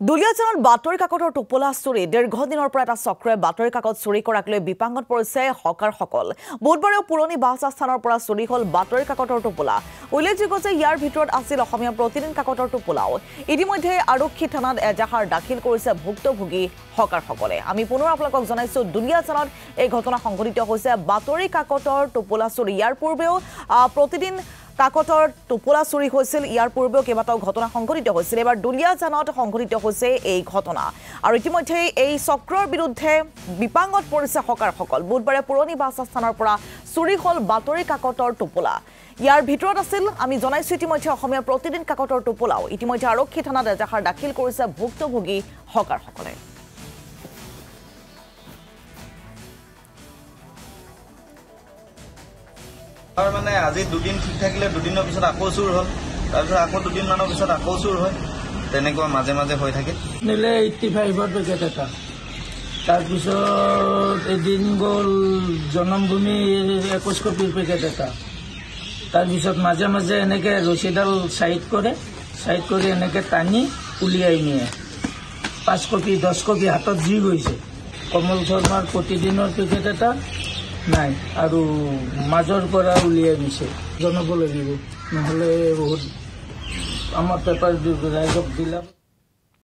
দুলিয়াজানত বাতৰি কাকতৰ টোপোলা চুৰি দীৰ্ঘদিনৰ পৰা এটা চক্ৰই বাতৰি কাকত চুৰি কৰাক লৈ বিপাঙত পৰিছে হকাৰসকল। বুধবাৰেও পুৰণি বাছস্থানৰ পৰা চুৰি হ'ল বাতৰি কাকতৰ টোপোলা। উল্লেখযোগ্য যে ইয়াৰ ভিতৰত আছিল অসমীয়া প্ৰতিদিন কাকতৰ টোপোলাও। ইতিমধ্যে আৰক্ষী থানাত এজাহাৰ দাখিল কৰিছে ভুক্তভোগী হকাৰসকলে। আমি পুনৰ আপোনালোকক জনাইছো দুলিয়াজানত এই ঘটনা সংঘটিত হৈছে বাতৰি কাকতৰ টোপোলা চুৰি। ইয়াৰ পূৰ্বেও প্ৰতিদিন কাকতৰ টোপোলা চুৰি হৈছিল। ইয়াৰ পূৰ্বেও কেইবাটাও ঘটনা সংঘটিত হৈছিল। এবাৰ দুলিয়াজানত সংঘটিত হৈছে এই ঘটনা আৰু ইতিমধ্যে এই চক্ৰৰ বিৰুদ্ধে বিপাঙত পৰিছে হকাৰসকল। বুধবাৰে পুৰণি বাছস্থানৰ পৰা চুৰি হ'ল বাতৰি কাকতৰ টোপোলা। ইয়াৰ ভিতৰত আছিল আমি জনাইছো ইতিমধ্যে অসমীয়া প্ৰতিদিন কাকতৰ টোপোলাও। ইতিমধ্যে আৰক্ষী থানাত এজাহাৰ দাখিল কৰিছে ভুক্তভোগী হকাৰসকলে। মানে আজি দুদিন ঠিক থাকিলে দুদিনৰ পিছত আকৌ চুৰ হ'ল, তাৰপিছত আকৌ দুদিনমানৰ পিছত আকৌ চুৰ হয়, তেনেকুৱা মাজে মাজে হৈ থাকে। নিলে 85ৰ পেকেট এটা, তাৰপিছত এদিন গ'ল জনমভূমিৰ 21 কপিৰ পেকেট এটা, তাৰপিছত মাজে মাজে এনেকৈ ৰছীডাল চাইড কৰি এনেকৈ টানি উলিয়াই নিয়ে। 5 কপি 10 কপি হাতত যি গৈছে। কমল শৰ্মাৰ প্ৰতিদিনৰ পেকেট এটা নাই আৰু মাজৰ পৰা উলিয়াই নিছে। জনাব লাগিব, নহ'লে বহুত আমাৰ পেপাৰ ৰাইজক দিলাম।